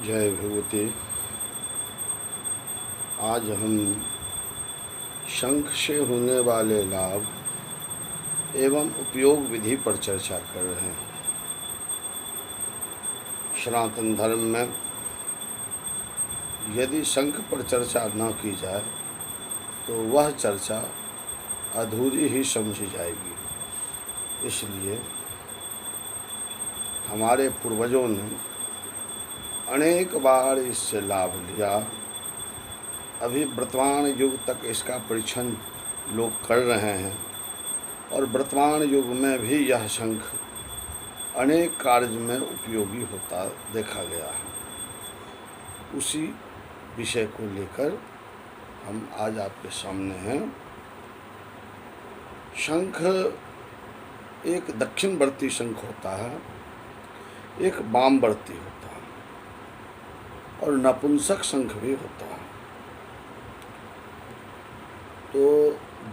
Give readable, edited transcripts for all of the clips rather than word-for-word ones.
जय भगवती। आज हम शंख से होने वाले लाभ एवं उपयोग विधि पर चर्चा कर रहे हैं। सनातन धर्म में यदि शंख पर चर्चा न की जाए तो वह चर्चा अधूरी ही समझी जाएगी। इसलिए हमारे पूर्वजों ने अनेक बार इससे लाभ लिया। अभी वर्तमान युग तक इसका परीक्षण लोग कर रहे हैं और वर्तमान युग में भी यह शंख अनेक कार्य में उपयोगी होता देखा गया है। उसी विषय को लेकर हम आज आपके सामने हैं। शंख एक दक्षिणवर्ती शंख होता है, एक वामवर्ती होता है और नपुंसक शंख भी होता है। तो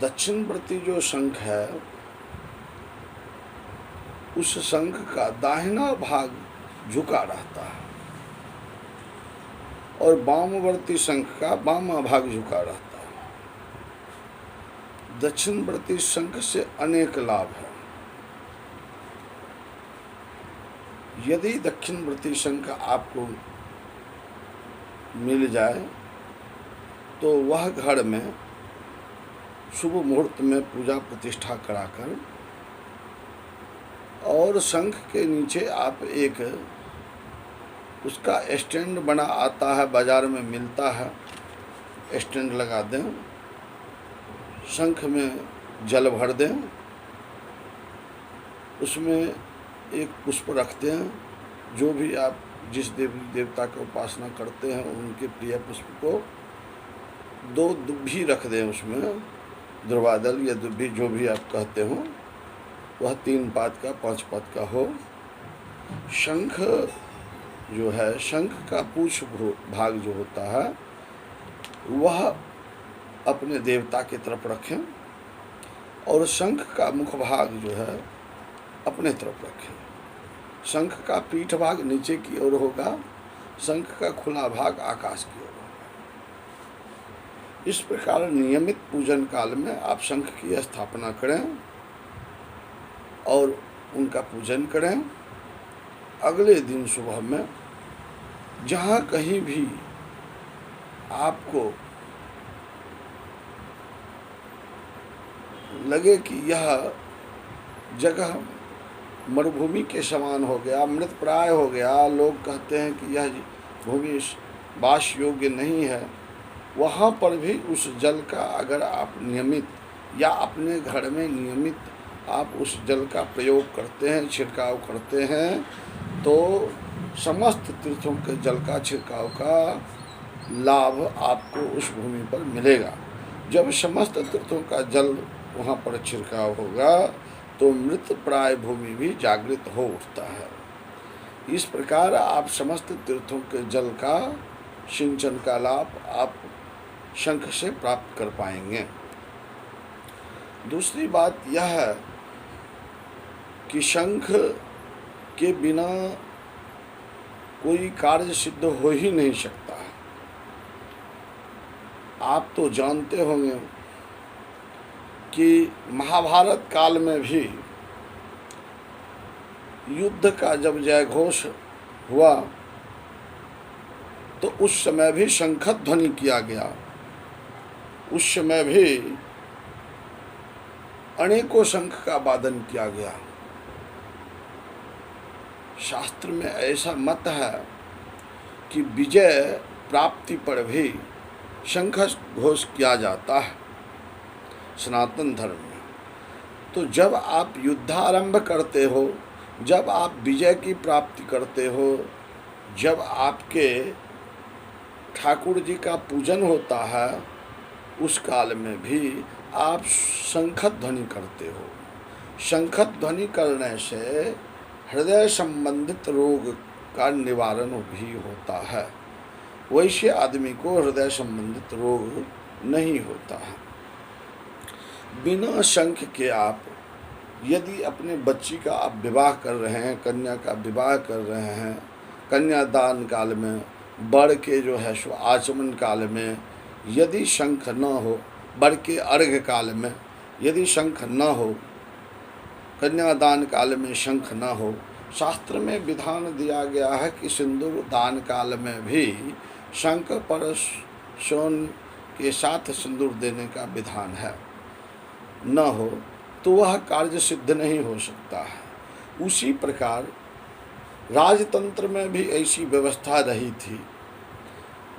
दक्षिणवर्ती जो शंख है उस शंख का दाहिना भाग झुका रहता है और वामवर्ती शंख का बामा भाग झुका रहता है। दक्षिणवर्ती शंख से अनेक लाभ है। यदि दक्षिणवर्ती शंख आपको मिल जाए तो वह घर में शुभ मुहूर्त में पूजा प्रतिष्ठा कराकर और शंख के नीचे आप एक उसका स्टैंड बना आता है, बाजार में मिलता है, स्टैंड लगा दें, शंख में जल भर दें, उसमें एक पुष्प रख दें। जो भी आप जिस देवी देवता की उपासना करते हैं उनके प्रिय पुष्प को 2 दुब्भी रख दें, उसमें दुर्वादल या दुब्भी जो भी आप कहते हो, वह 3 पात का 5 पात का हो। शंख जो है, शंख का पूछ भाग जो होता है वह अपने देवता की तरफ रखें और शंख का मुख भाग जो है अपने तरफ रखें। शंख का पीठ भाग नीचे की ओर होगा, शंख का खुला भाग आकाश की ओर होगा। इस प्रकार नियमित पूजन काल में आप शंख की स्थापना करें और उनका पूजन करें। अगले दिन सुबह में जहाँ कहीं भी आपको लगे कि यह जगह मरुभूमि के समान हो गया, मृत प्राय हो गया, लोग कहते हैं कि यह भूमि वास योग्य नहीं है, वहाँ पर भी उस जल का अगर आप नियमित या अपने घर में नियमित आप उस जल का प्रयोग करते हैं, छिड़काव करते हैं, तो समस्त तीर्थों के जल का छिड़काव का लाभ आपको उस भूमि पर मिलेगा। जब समस्त तीर्थों का जल वहाँ पर छिड़काव होगा तो मृत प्राय भूमि भी जागृत हो उठता है। इस प्रकार आप समस्त तीर्थों के जल का सिंचन का लाभ आप शंख से प्राप्त कर पाएंगे। दूसरी बात यह है कि शंख के बिना कोई कार्य सिद्ध हो ही नहीं सकता है। आप तो जानते होंगे कि महाभारत काल में भी युद्ध का जब जयघोष हुआ तो उस समय भी शंखध्वनि किया गया। उस समय भी अनेकों शंख का वादन किया गया। शास्त्र में ऐसा मत है कि विजय प्राप्ति पर भी शंख घोष किया जाता है सनातन धर्म में। तो जब आप युद्धारंभ करते हो, जब आप विजय की प्राप्ति करते हो, जब आपके ठाकुर जी का पूजन होता है, उस काल में भी आप शंखध्वनि करते हो। शंखध्वनि करने से हृदय संबंधित रोग का निवारण भी होता है। वैसे आदमी को हृदय संबंधित रोग नहीं होता है। बिना शंख के आप यदि अपने बच्ची का आप विवाह कर रहे हैं, कन्या का विवाह कर रहे हैं, कन्यादान काल में वर के जो है सो आचमन काल में यदि शंख न हो, वर के अर्घ्य काल में यदि शंख न हो, कन्यादान काल में शंख न हो, शास्त्र में विधान दिया गया है कि सिंदूर दान काल में भी शंख पर सोन के साथ सिंदूर देने का विधान है, न हो तो वह कार्य सिद्ध नहीं हो सकता है। उसी प्रकार राजतंत्र में भी ऐसी व्यवस्था रही थी।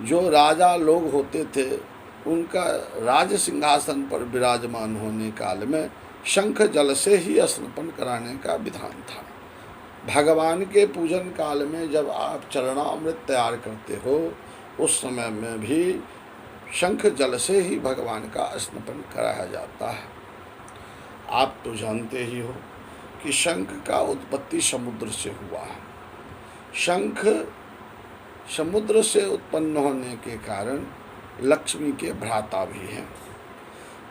जो राजा लोग होते थे उनका राज सिंहासन पर विराजमान होने काल में शंख जल से ही स्नान कराने का विधान था। भगवान के पूजन काल में जब आप चरणामृत तैयार करते हो उस समय में भी शंख जल से ही भगवान का स्नान कराया जाता है। आप तो जानते ही हो कि शंख का उत्पत्ति समुद्र से हुआ है। शंख समुद्र से उत्पन्न होने के कारण लक्ष्मी के भ्राता भी हैं।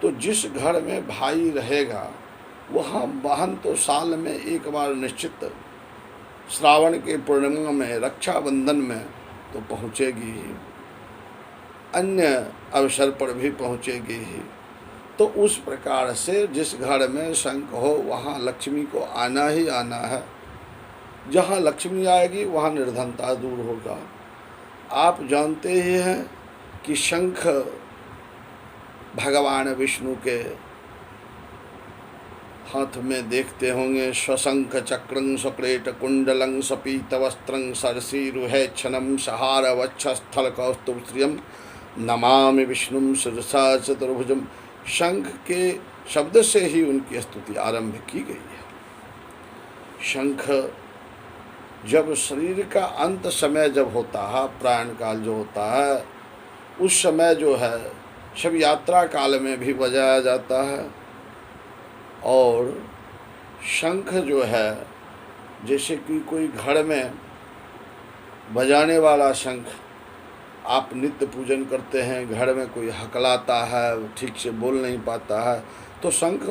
तो जिस घर में भाई रहेगा वहाँ बहन तो साल में एक बार निश्चित श्रावण के पूर्णिमा में, रक्षाबंधन में तो पहुँचेगी ही, अन्य अवसर पर भी पहुँचेगी ही। तो उस प्रकार से जिस घर में शंख हो वहाँ लक्ष्मी को आना ही आना है। जहाँ लक्ष्मी आएगी वहाँ निर्धनता दूर होगा। आप जानते ही हैं कि शंख भगवान विष्णु के हाथ में देखते होंगे। स्वशंख चक्रं सप्रेट कुंडलं सपीत वस्त्रं सरसीरुहेक्षणं सहार वक्षस्थल कौस्तुभ श्रियं नमामि विष्णुं शिरसा चतुर्भुजं। शंख के शब्द से ही उनकी स्तुति आरंभ की गई है। शंख जब शरीर का अंत समय जब होता है, प्राण काल जो होता है, उस समय जो है शव यात्रा काल में भी बजाया जाता है। और शंख जो है जैसे कि कोई घर में बजाने वाला शंख, आप नित्य पूजन करते हैं, घर में कोई हकलाता है, ठीक से बोल नहीं पाता है, तो शंख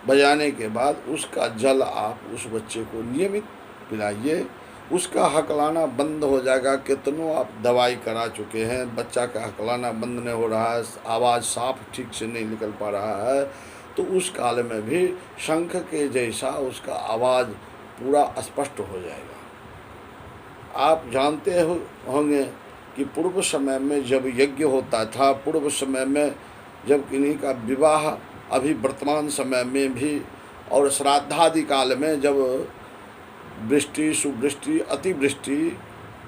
बजाने के बाद उसका जल आप उस बच्चे को नियमित पिलाइए, उसका हकलाना बंद हो जाएगा। कितनों आप दवाई करा चुके हैं, बच्चा का हकलाना बंद नहीं हो रहा है, आवाज़ साफ ठीक से नहीं निकल पा रहा है, तो उस काल में भी शंख के जैसा उसका आवाज़ पूरा स्पष्ट हो जाएगा। आप जानते होंगे कि पूर्व समय में जब यज्ञ होता था, पूर्व समय में जब किन्हीं का विवाह, अभी वर्तमान समय में भी, और श्राद्धादि काल में जब वृष्टि, सुवृष्टि, अतिवृष्टि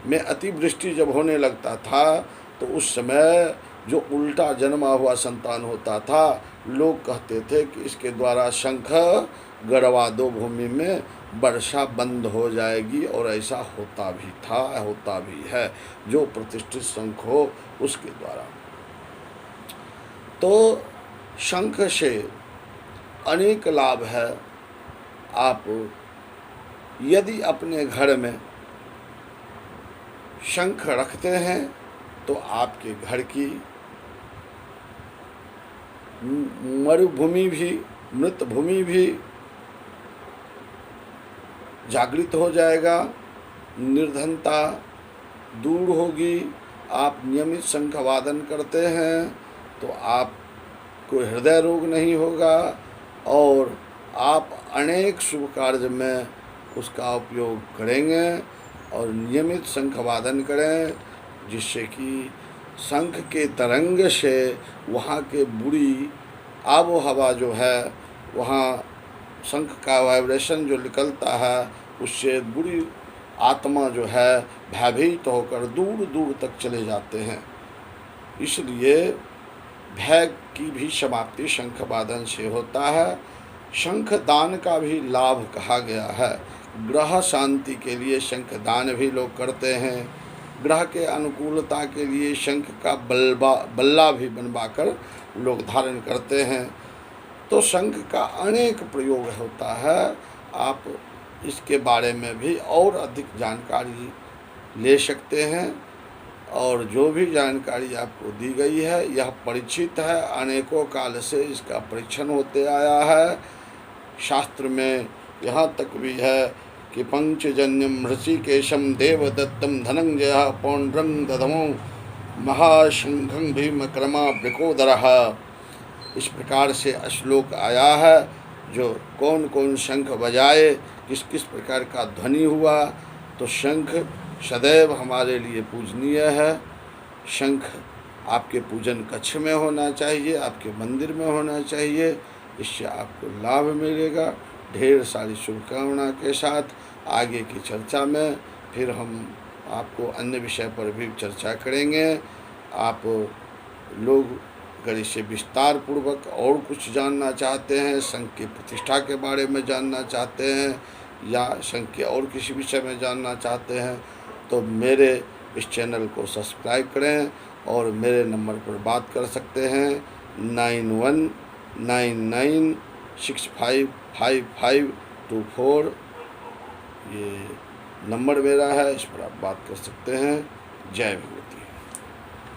में अतिवृष्टि जब होने लगता था तो उस समय जो उल्टा जन्मा हुआ संतान होता था, लोग कहते थे कि इसके द्वारा शंख गड़वा दो भूमि में, वर्षा बंद हो जाएगी। और ऐसा होता भी था, होता भी है, जो प्रतिष्ठित शंख हो उसके द्वारा। तो शंख से अनेक लाभ है। आप यदि अपने घर में शंख रखते हैं तो आपके घर की मरुभूमि भी, मृत भूमि भी जागृत हो जाएगा, निर्धनता दूर होगी। आप नियमित शंख वादन करते हैं तो आपको हृदय रोग नहीं होगा और आप अनेक शुभ कार्य में उसका उपयोग करेंगे। और नियमित शंख वादन करें जिससे कि शंख के तरंग से वहाँ के बुरी आबो हवा जो है, वहाँ शंख का वाइब्रेशन जो निकलता है उससे बुरी आत्मा जो है भयभीत होकर दूर दूर तक चले जाते हैं। इसलिए भय की भी समाप्ति शंख वादन से होता है। शंख दान का भी लाभ कहा गया है। ग्रह शांति के लिए शंख दान भी लोग करते हैं। ग्रह के अनुकूलता के लिए शंख का बल्ला भी बनवाकर लोग धारण करते हैं। तो शंख का अनेक प्रयोग होता है। आप इसके बारे में भी और अधिक जानकारी ले सकते हैं और जो भी जानकारी आपको दी गई है यह परिचित है, अनेकों काल से इसका परीक्षण होते आया है। शास्त्र में यहाँ तक भी है कि पंचजन्यम ऋषिकेशम देवदत्तम धनंजय पौंड्रं दधमो महाशंखं भीमक्रमा वृकोदरः। इस प्रकार से श्लोक आया है। जो कौन कौन शंख बजाए, किस किस प्रकार का ध्वनि हुआ, तो शंख सदैव हमारे लिए पूजनीय है। शंख आपके पूजन कक्ष में होना चाहिए, आपके मंदिर में होना चाहिए। इससे आपको लाभ मिलेगा। ढेर सारी शुभकामना के साथ आगे की चर्चा में फिर हम आपको अन्य विषय पर भी चर्चा करेंगे। आप लोग अगर इसे विस्तार पूर्वक और कुछ जानना चाहते हैं, संघ की प्रतिष्ठा के बारे में जानना चाहते हैं, या संघ के और किसी विषय में जानना चाहते हैं, तो मेरे इस चैनल को सब्सक्राइब करें और मेरे नंबर पर बात कर सकते हैं 9199655524। ये नंबर मेरा है, इस पर आप बात कर सकते हैं। जय भगवती।